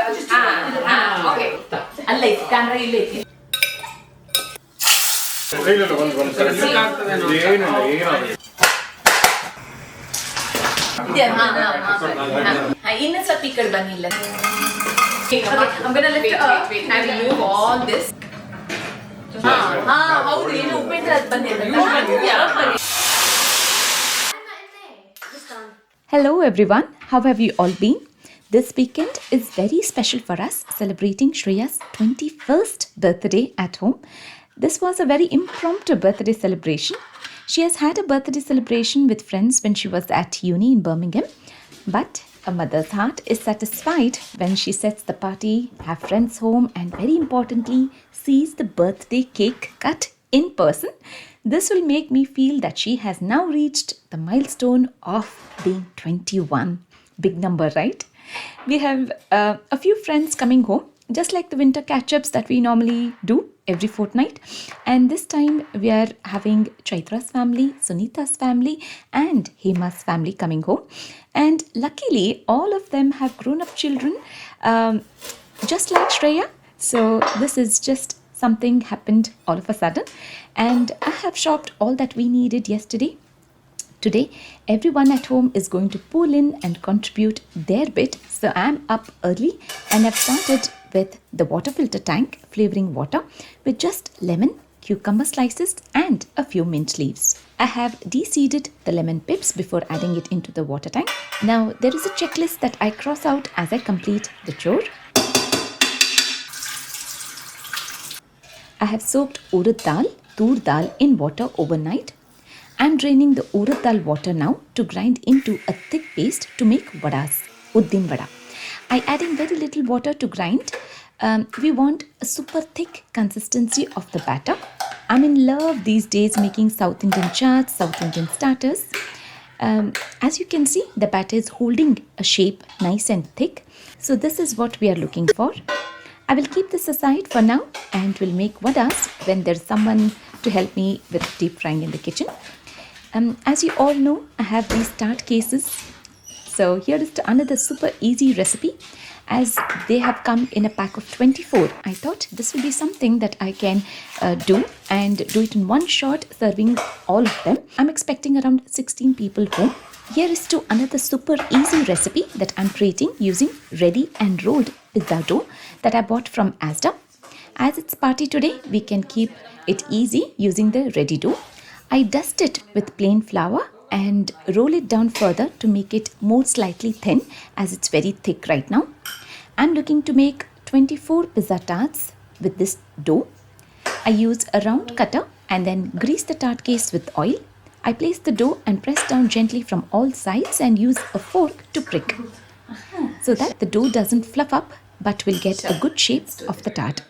Okay. ಅಲ್ಲ camera ಇಲ್ಲ ಐತಿ. ಇನ್ನು ಸ್ವಲ್ಪ ಈ ಕಡೆ ಬನ್ನಿಲ್ಲ. I'm gonna lift it up and remove all this. ಹೌದು ಏನು ಉಪ್ಪಿಟ್ಟು ಅದು ಬಂದಿಲ್ಲ. Hello everyone, how have you all been? This weekend is very special for us, celebrating Shreya's 21st birthday at home. This was a very impromptu birthday celebration. She has had a birthday celebration with friends when she was at uni in Birmingham, but a mother's heart is satisfied when she sets the party, have friends home, and very importantly, sees the birthday cake cut in person. This will make me feel that she has now reached the milestone of being 21. Big number, right? We have a few friends coming home, just like the winter catch-ups that we normally do every fortnight. And this time we are having Chaitra's family, Sunita's family, and Hema's family coming home. And luckily, all of them have grown-up children, just like Shreya. So this is just something happened all of a sudden. And I have shopped all that we needed yesterday. Today, everyone at home is going to pull in and contribute their bit. So I'm up early and I've started with the water filter tank flavoring water with just lemon, cucumber slices and a few mint leaves. I have de-seeded the lemon pips before adding it into the water tank. Now there is a checklist that I cross out as I complete the chore. I have soaked urad dal, tur dal in water overnight. I'm draining the urad dal water now to grind into a thick paste to make vadas, uddin vada. I adding very little water to grind. We want a super thick consistency of the batter. I'm in love these days making South Indian chaats, South Indian starters. As you can see, the batter is holding a shape nice and thick. So this is what we are looking for. I will keep this aside for now and will make vadas when there's someone to help me with deep frying in the kitchen. As you all know, I have these tart cases. So here is another super easy recipe. As they have come in a pack of 24, I thought this will be something that I can do and do it in one shot, serving all of them. I'm expecting around 16 people home. Here is to another super easy recipe that I'm creating using ready and rolled pizza dough that I bought from Asda. As it's party today, we can keep it easy using the ready dough. I dust it with plain flour and roll it down further to make it more slightly thin as it's very thick right now. I'm looking to make 24 pizza tarts with this dough. I use a round cutter and then grease the tart case with oil. I place the dough and press down gently from all sides and use a fork to prick so that the dough doesn't fluff up but will get a good shape of the tart.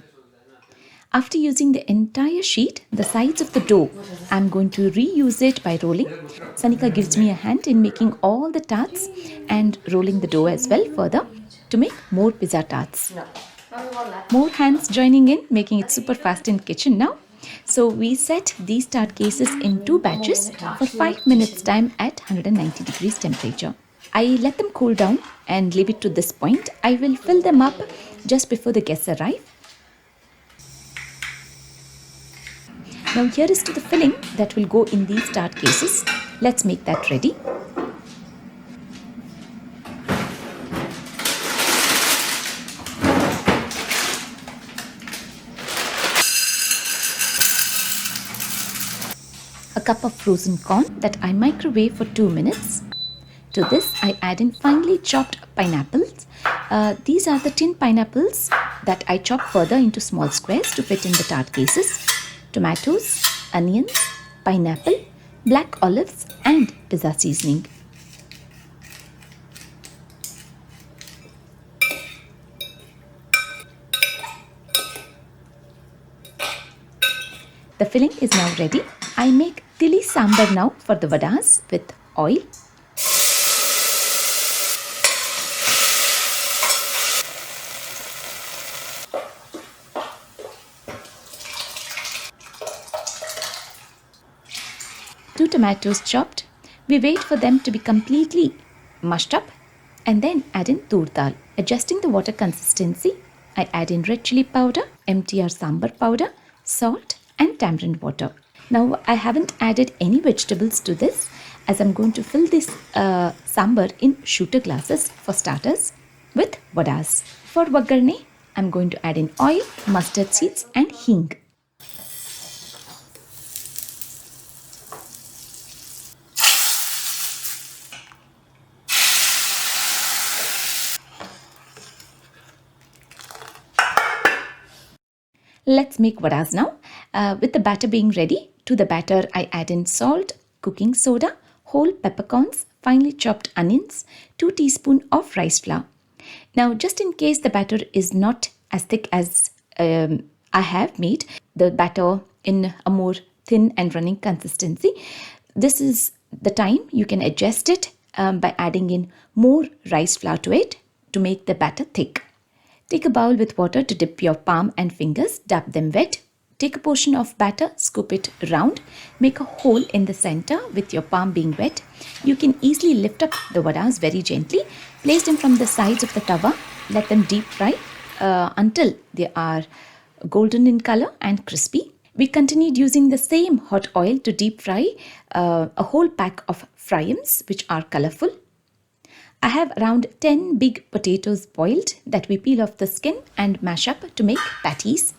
After using the entire sheet, the sides of the dough, I'm going to reuse it by rolling. Sanika gives me a hand in making all the tarts and rolling the dough as well further to make more pizza tarts. More hands joining in, making it super fast in kitchen now. So we set these tart cases in 2 batches for 5 minutes time at 190 degrees temperature. I let them cool down and leave it to this point. I will fill them up just before the guests arrive. Now here is to the filling that will go in these tart cases. Let's make that ready. A cup of frozen corn that I microwave for 2 minutes. To this, I add in finely chopped pineapples. These are the tin pineapples that I chop further into small squares to fit in the tart cases. Tomatoes, onions, pineapple, black olives and pizza seasoning. The filling is now ready. I make tili sambar now for the vadas with oil. Two tomatoes chopped. We wait for them to be completely mushed up and then add in tur dal. Adjusting the water consistency, I add in red chili powder, MTR sambar powder, salt and tamarind water. Now I haven't added any vegetables to this as I'm going to fill this sambar in shooter glasses for starters with vadas. For vagarne, I'm going to add in oil, mustard seeds and hing. Let's make vadas now. With the batter being ready, to the batter I add in salt, cooking soda, whole peppercorns, finely chopped onions, 2 teaspoons of rice flour. Now just in case the batter is not as thick as I have made the batter in a more thin and running consistency, this is the time you can adjust it by adding in more rice flour to it to make the batter thick. Take a bowl with water to dip your palm and fingers, dab them wet. Take a portion of batter, scoop it round, make a hole in the center with your palm being wet. You can easily lift up the vadas very gently, place them from the sides of the tawa, let them deep fry until they are golden in color and crispy. We continued using the same hot oil to deep fry a whole pack of fryams which are colorful. I have around 10 big potatoes boiled that we peel off the skin and mash up to make patties.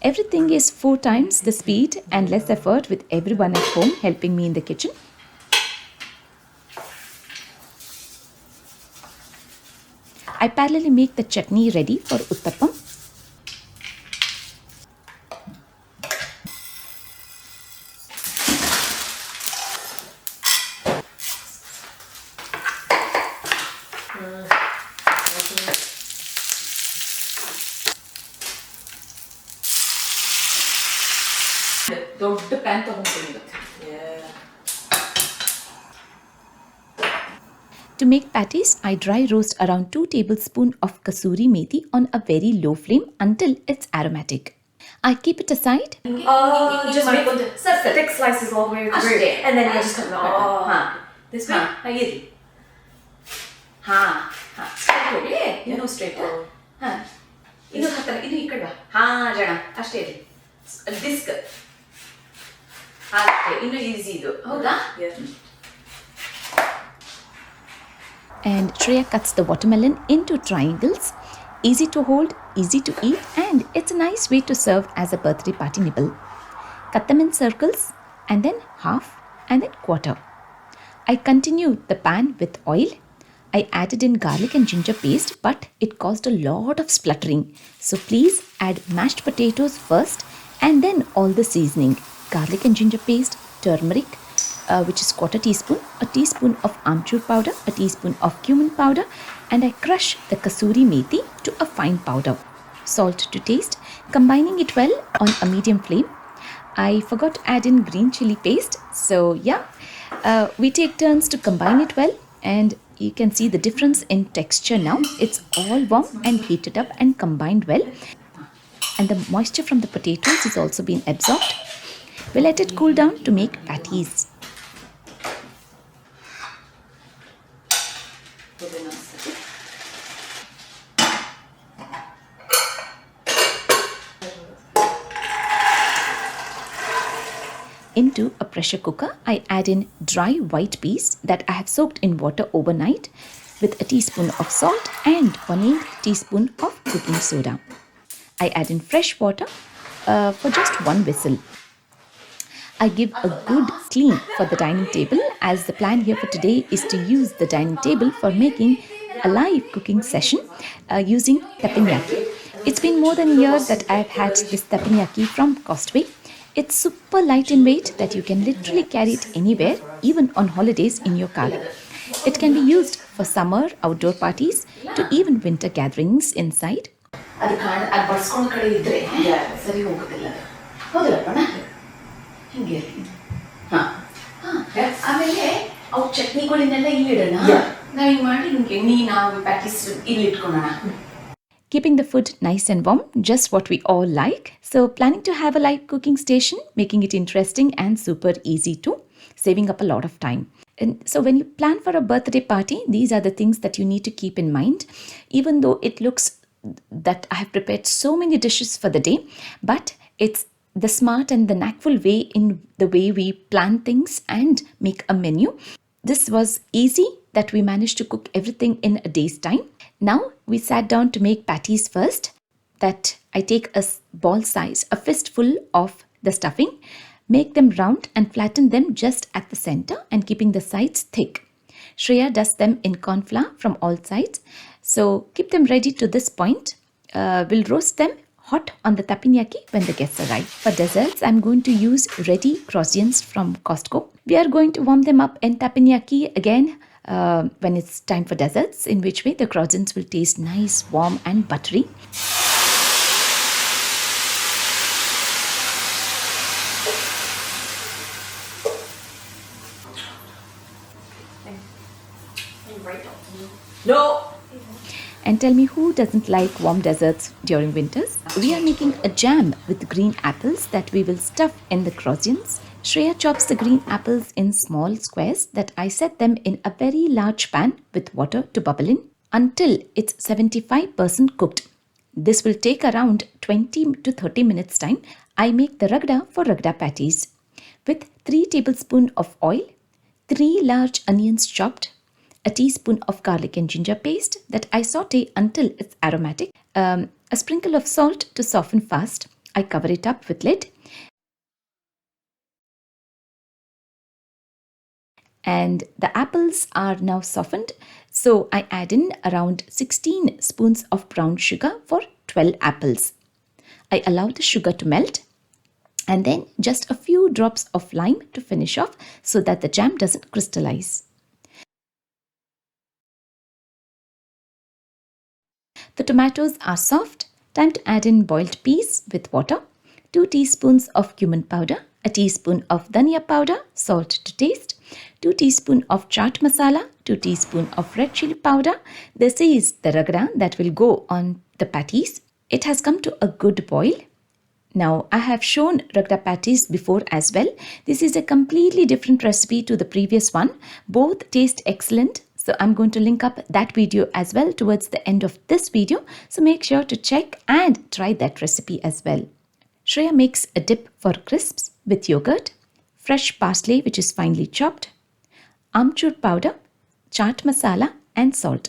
Everything is 4 times the speed and less effort with everyone at home helping me in the kitchen. I parallelly make the chutney ready for Uttapam. ದೊಡ್ಡ PAN ತಗೊಂಡ್ಬಿಟ್ಟು To make patties, I dry roast around 2 tablespoons of kasuri methi on a very low flame until it's aromatic. I keep it aside. Just make thick slices all the way through, and then you just cut them off. This way? ಹಾಗಿರಿ straight ಹೋಗಿ ಇನ್ನೂ straight ಇನ್ನು ಹತ್ತಿರ ಇದು ಈ ಕಡೆ ಜನ ಅಷ್ಟೇ ಇರಿ ಡಿಸ್ಕ್ ಅಷ್ಟೇ ಇನ್ನು ಈಸಿ ಇದು ಹೌದಾ And Shreya cuts the watermelon into triangles. Easy to hold, easy to eat, and it's a nice way to serve as a birthday party nibble. Cut them in circles, and then half, and then quarter. I continued the pan with oil. I added in garlic and ginger paste, but it caused a lot of spluttering. So please add mashed potatoes first, and then all the seasoning. Garlic and ginger paste, turmeric, which is 1/4 teaspoon, a teaspoon of amchur powder, a teaspoon of cumin powder, and I crush the kasuri methi to a fine powder. Salt to taste, combining it well on a medium flame. I forgot to add in green chili paste, so yeah, we take turns to combine it well, and you can see the difference in texture now. It's all warm and heated up and combined well, and the moisture from the potatoes is also being absorbed. We let it cool down to make patties. Into a pressure cooker, I add in dry white peas that I have soaked in water overnight with a teaspoon of salt and 1/8 teaspoon of cooking soda. I add in fresh water for just 1 whistle. I give a good clean for the dining table as the plan here for today is to use the dining table for making a live cooking session using Teppenyaki. It's been more than a year that I've had this Teppenyaki from Costway. It's super light in weight that you can literally carry it anywhere, even on holidays in your car. It can be used for summer outdoor parties to even winter gatherings inside. ಅದು ಬಡ್ಸ್ಕೊಂಡ್ ಕಡೆ ಇದ್ರೆ ಸರಿ ಹೋಗುದಿಲ್ಲ ಹೌದಲ್ಲಪ್ಪಣ ಹಿಂಗೆ ಆಮೇಲೆ ಅವು ಚಟ್ನಿಗಳನ್ನೆಲ್ಲ ಇಲ್ಲಿಡೋಣ ನಾವ್ ಹಿಂಗ್ ಮಾಡಿ ಹಿಂಗೆ ಎಣ್ಣೆ ನಾವು ಪ್ಯಾಟಿಸ್ ಇಲ್ಲಿ ಇಟ್ಕೊಳ್ಳೋಣ. Keeping the food nice and warm, just what we all like. So planning to have a live cooking station, making it interesting and super easy too. saving up a lot of time. And so when you plan for a birthday party, these are the things that you need to keep in mind. Even though it looks that I have prepared so many dishes for the day, but it's the smart and the knackful way in the way we plan things and make a menu. This was easy that we managed to cook everything in a day's time. Now we sat down to make patties first. That I take a ball size, a fistful of the stuffing, make them round and flatten them just at the center and keeping the sides thick. Shreya does them in corn flour from all sides. So keep them ready to this point. We'll roast them hot on the Teppenyaki when the guests arrive. For desserts, I'm going to use ready croissants from Costco. We are going to warm them up in Teppenyaki again when it's time for desserts, in which way the croissants will taste nice, warm and buttery. No! And tell me who doesn't like warm desserts during winters? We are making a jam with green apples that we will stuff in the croissants. Shreya chops the green apples in small squares that I set them in a very large pan with water to bubble in until it's 75% cooked. This will take around 20 to 30 minutes time. I make the Ragda for Ragda Patties with 3 tablespoons of oil, 3 large onions chopped, a teaspoon of garlic and ginger paste that I saute until it's aromatic, a sprinkle of salt to soften fast. I cover it up with lid. And the apples are now softened, so I add in around 16 spoons of brown sugar for 12 apples. I allow the sugar to melt and then just a few drops of lime to finish off so that the jam doesn't crystallize. The tomatoes are soft. Time to add in boiled peas with water, 2 teaspoons of cumin powder, a teaspoon of dhania powder, salt to taste, 2 teaspoons of chaat masala, 2 teaspoons of red chili powder. This is the ragda that will go on the patties. It has come to a good boil. Now, I have shown Ragda Patties before as well. This is a completely different recipe to the previous one. Both taste excellent. So I'm going to link up that video as well towards the end of this video. So make sure to check and try that recipe as well. Shreya makes a dip for crisps with yogurt, fresh parsley which is finely chopped, amchur powder, chaat masala and salt.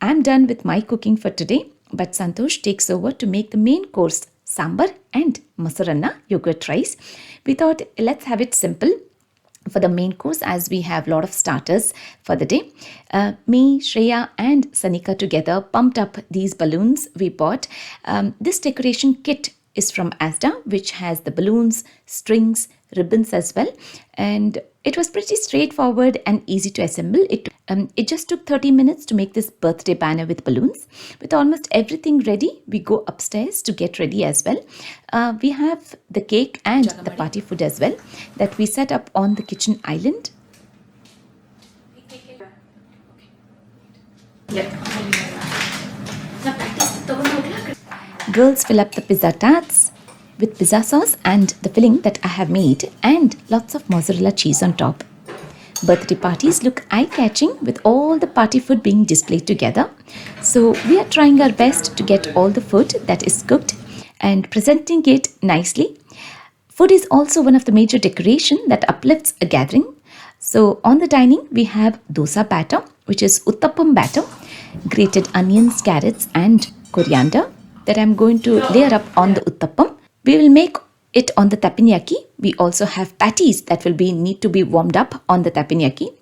I'm done with my cooking for today, but Santosh takes over to make the main course, sambar and masaranna yogurt rice. We thought let's have it simple for the main course as we have a lot of starters for the day. Me, Shreya and Sanika together pumped up these balloons we bought. This decoration kit is from Asda, which has the balloons, strings, ribbons as well, and it was pretty straightforward and easy to assemble. It just took 30 minutes to make this birthday banner with balloons. With almost everything ready, we go upstairs to get ready as well. We have the cake and the party food as well that we set up on the kitchen island. Girls fill up the pizza tarts with pizza sauce and the filling that I have made and lots of mozzarella cheese on top. Birthday parties look eye-catching with all the party food being displayed together. So we are trying our best to get all the food that is cooked and presenting it nicely. Food is also one of the major decoration that uplifts a gathering. So on the dining we have dosa batter, which is Uttapam batter, grated onions, carrots and coriander that I'm going to layer up on the Uttapam. We will make it on the Teppenyaki. We also have patties that will need to be warmed up on the Teppenyaki.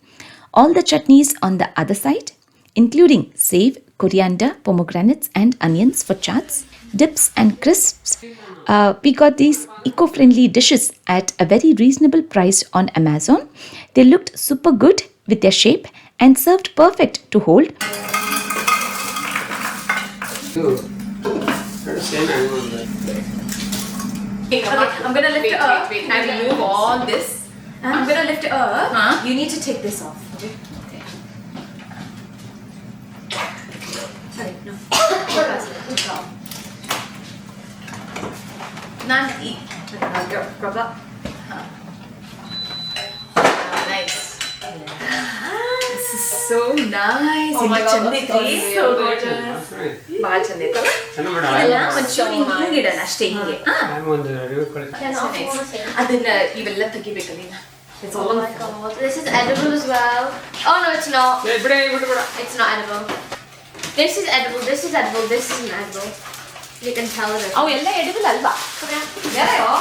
All the chutneys on the other side, including save, coriander, pomegranates and onions for chats, dips and crisps. We got these eco-friendly dishes at a very reasonable price on Amazon. They looked super good with their shape and served perfect to hold. Okay, I'm gonna lift it up. Wait, I will move all this. I'm gonna lift it up. Huh? You need to take this off. Okay. Sorry, no. Nan eat. Grab up. This is so nice. Oh my God, ಚಂದ that's ಐತ್ರಿ. so gorgeous. ಭಾಳ ಚಂದ ಐತಲ್ಲ. ಇದೆಲ್ಲ ಒಂಚೂರು ಹಿಂಗೆ ಇಡೋಣ ಅಷ್ಟೇ ಹಿಂಗೆ. ಅದನ್ನ ಇವೆಲ್ಲ ತೆಗಿಬೇಕು ನೀನು. It's all Oh my God, this is edible as well. Oh no, it's not. It's not edible. This is edible, this is edible, this isn't edible. You can tell it. ಅವು ಎಲ್ಲ edible ಅಲ್ವಾ? ಯಾರೋ?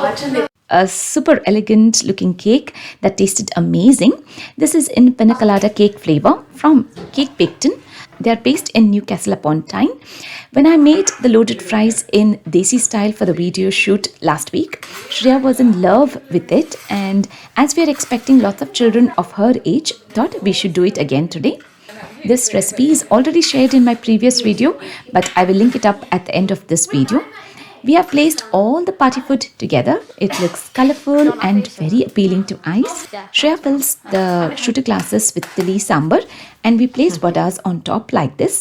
ಭಾಳ ಚಂದ ಐತಿ. A super elegant looking cake that tasted amazing. This is in pina colada cake flavor from Cake Baked In. They are based in Newcastle upon Tyne. When I made the loaded fries in Desi style for the video shoot last week, Shreya was in love with it, and as we are expecting lots of children of her age, thought we should do it again today. This recipe is already shared in my previous video, but I will link it up at the end of this video. We have placed all the party food together. It looks colorful and very appealing to eyes. Shreya fills the shooter glasses with chili sambar, and we placed vadas on top like this.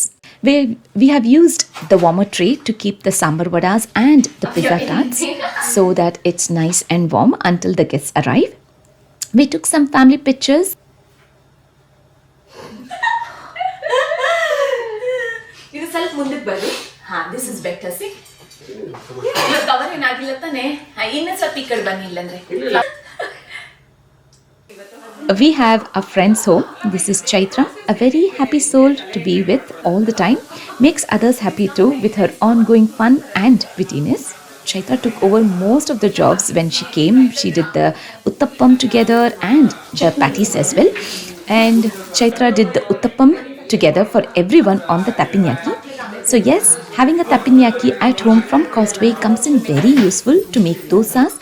We have used the warmer tray to keep the sambar vadas and the pizza tarts so that it's nice and warm until the guests arrive. We took some family pictures. ಇದು ಸ್ವಲ್ಪ ಮುಂದಕ್ಕೆ ಬರ್ರಿ. ಹಾ, this is better, see? Cover ಏನಾಗಿಲ್ಲ ತಾನೆ. ಇನ್ನ ಸ್ವಲ್ಪ ಈ ಕಡೆ ಬನ್ನಿ ಇಲ್ಲಂದ್ರೆ. We have a friend's home. This is Chaitra, a very happy soul to be with all the time. Makes others happy too with her ongoing fun and wittiness. Chaitra took over most of the jobs when she came. She did the Uttapam together and the patties as well. And Chaitra did the Uttapam together for everyone on the Teppenyaki. So yes, having a Teppenyaki at home from Costway comes in very useful to make dosas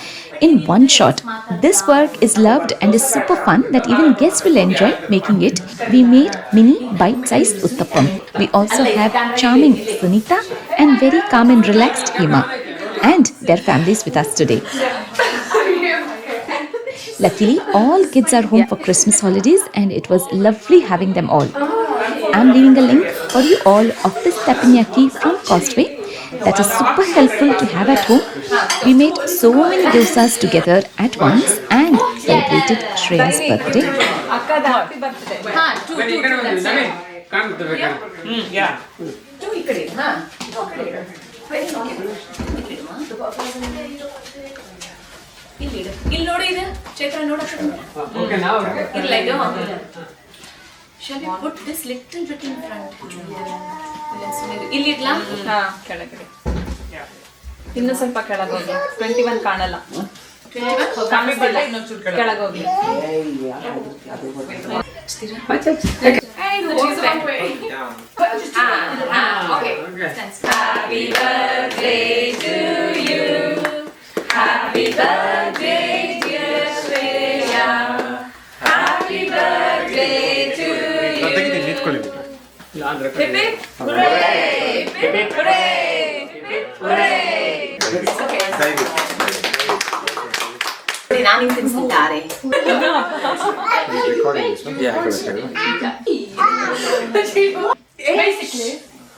in one shot. This work is loved and is super fun that even guests will enjoy making it. We made mini bite-sized Uttapam. We also have charming Sunita and very calm and relaxed Hima and their families with us today. Luckily, all kids are home for Christmas holidays and it was lovely having them all. I'm leaving a link for you all of this Teppenyaki from Costway that is super helpful to have at home. We made so many dosas together at once and celebrated Shreya's birthday. ಅಕ್ಕದ happy birthday. ಹಾ, two ಈ ಕಡೆ. ಹಾ, ಈ ಕಡೆ ಇಡು. ಇಲ್ಲಿ ನೋಡಿ ಇದು ಚೈತ್ರ ನೋಡಕ್ಕೆ ಇಲ್ಲ ಇದು. Shall we put this little bit in front? ಇಲ್ಲಿ ಇಡ್ಲಾ? ಹಾ, ಕೆಳಗಡೆ ಇನ್ನು ಸ್ವಲ್ಪ ಕೆಳಗೋಗಿ 21 ಕಾಣಲ್ಲ. 21 ಕಮ್ಮಿ ಬಲ್ಲ, ಇನ್ನೊಂಚೂರು ಕೆಳಗೋಗಿ. Happy birthday to you. Happy birthday dear Shreya. Happy birthday to you. Hip hip hooray! Hip hip hooray! Hip hooray! Okay. ನಾನು ತಿನ್ನಿಸ್ತಾರೆ.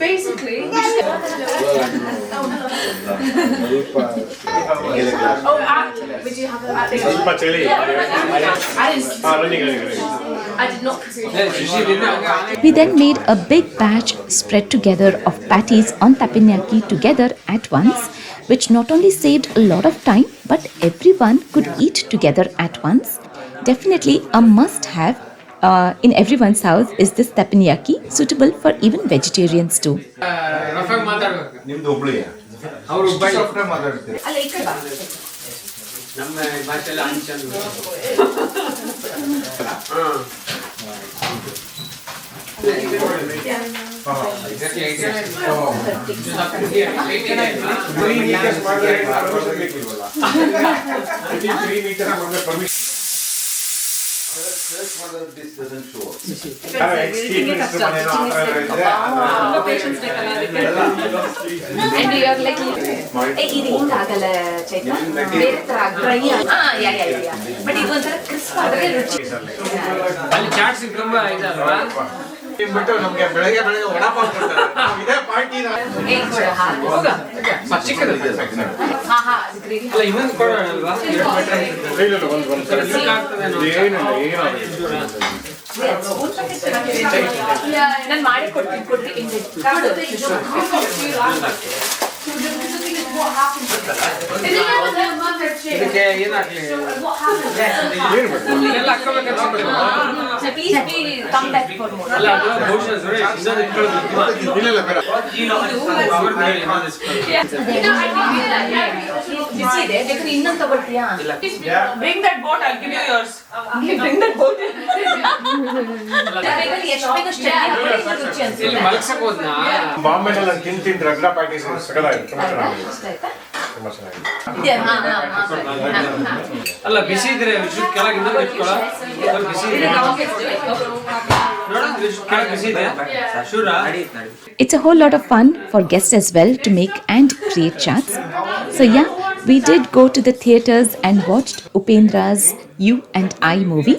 Basically. Would you have I did not. We then made a big batch spread together of patties on Teppenyaki together at once, which not only saved a lot of time, but everyone could eat together at once. Definitely a must-have in everyone's house is this Teppenyaki, suitable for even vegetarians too. ನಿಮ್ದು ಹುಬ್ಳಿಯ ಅವರು ಮಾತಾಡ್ತಾರೆ ಅಲ್ಲ ಈ ಕಡೆ ಬಾ. ನಮ್ಮ ಭಾಷೆಲ್ಲ ಅಂಚಂದು And you are like, ಇದು ಹಿಂಗಾಗಲ್ಲ ಚೈತ್ರ, ಬೇರೆ ಥರ ಡ್ರೈ. ಬಟ್ ಇದು ಒಂಥರ ಕ್ರಿಸ್ಪ್ ಆದರೆ ರುಚಿ. ಅಲ್ಲಿ ಚಾಟ್ಸ್ ತುಂಬಾ ಇದಲ್ವಾ ಬಿಟ್ಟು ನಮ್ಗೆ ಬೆಳಗ್ಗೆ ವಡಾಪಾವ್ ಕೊಡ್ತಾರೆ. ಇದೇ ಪಾರ್ಟಿ ಹೌದಾ ಚಿಕ್ಕದಲ್ಲ ಅಲ್ಲ ಇನ್ನೊಂದು ಕೊಡೋಣ ಅಲ್ವಾ ನಾನು ಮಾಡಿ ಕೊಡ್ತೀನಿ ಇದಕ್ಕೆ ಏನಾಗ್ಲಿ ಎಲ್ಲ ಹಾಕೋಬೇಕು ಅಲ್ಲ ಅದು ಬಹುಶಃ ಸುರೇಶ್ ಇನ್ನೊಂದು ಬಿಸಿದೆ ಬೇಕಾದ್ರೆ ಇನ್ನೊಂದು ತಗೊಳ್ತೀಯಾ Bring that boat, I'll give you yours. Bring that boat. ಎಷ್ಟು ಬೇಕಷ್ಟು ಚಟ್ನಿ ಹಾಕೊಳ್ಳಿ, ಇದು ರುಚಿ ಅನ್ಸುತ್ತೆ. ಇಲ್ಲಿ ಮಲಗ್ಸಕ್ ಹೋದ್ನಾ ಬಾಂಬೆನಲ್ಲಿ ನಾನು ತಿಂತೀನಿ ರಗ್ಡಾ ಪ್ಯಾಟೀಸ್ ಸಕಲಾಗಿದೆ ತುಂಬಾ ಚೆನ್ನಾಗಿದೆ ಇಷ್ಟ ಆಯ್ತಾ? ತುಂಬಾ ಚೆನ್ನಾಗಿದೆ ಇದೆ, ಹಾ, ಹಾ, ಹಾ, ಹಾ. ಅಲ್ಲ ಬಿಸಿ ಇದ್ರೆ ವಿಶ್ವ ಕೆಳಗೆ ಇನ್ನೊಂದು ಇಟ್ಕೊಳ್ಳೋ ಬಿಸಿ ಇದೆ ನೋಡ ವಿಶ್ವ ಕೆಳಗೆ ಬಿಸಿ ಇದೆ ಶೂರ It's a whole lot of fun for guests as well to make and create charts. So yeah, we did go to the theatres and watched Upendra's You and I movie.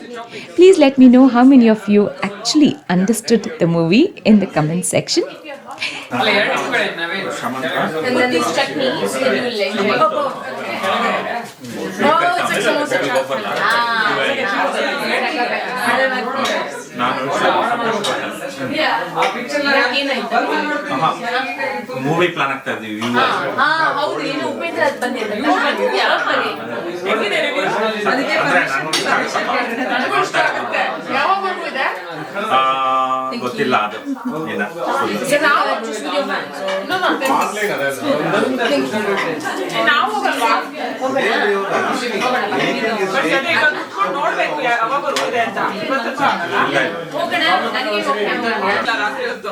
Please let me know how many of you actually understood the movie in the comment section. ಅಲ್ಲ ಎರಡು ಇಟ್ಕೊಳ್ಳಿ ನಾವೇನು And then this chutney, so you will enjoy. Oh, it's like samosa chutney. ಆ picture movie plan ಆಗ್ತಾ ಇದೀವಿ ಹೌದು ಏನು ಉಪೇಂದ್ರ ಅದು ಬಂದಿರೋದು ಯಾವಾಗ ಬನ್ನಿ ಗೊತ್ತಿಲ್ಲ ಅದು ಏನ ನಾವು ಹೋಗಲ್ವಾ? ಬಟ್ ಅದೇ ಈಗ ಕುತ್ಕೊಂಡು ನೋಡ್ಬೇಕು ಯಾವಾಗ ಬರುತ್ತೆ ಅಂತ. ಇವತ್ತು ಆಗಲ್ಲ. ಹೋಗೋಣ ನನಗೆ ರಾತ್ರಿ ಹೊತ್ತು.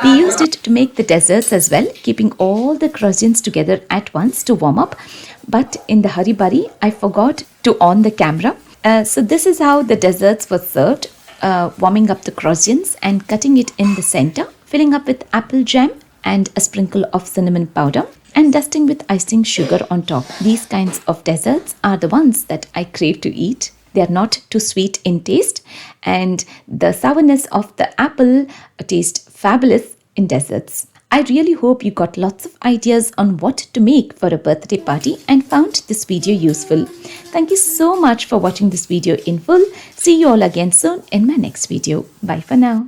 We used it to make the desserts as well, keeping all the croissants together at once to warm up. But in the hurry burry, I forgot to on the camera. So this is how the desserts were served, warming up the croissants and cutting it in the center, filling up with apple jam and a sprinkle of cinnamon powder and dusting with icing sugar on top. These kinds of desserts are the ones that I crave to eat. They are not too sweet in taste, and the sourness of the apple tastes fabulous in desserts. I really hope you got lots of ideas on what to make for a birthday party and found this video useful. Thank you so much for watching this video in full. See you all again soon in my next video. Bye for now.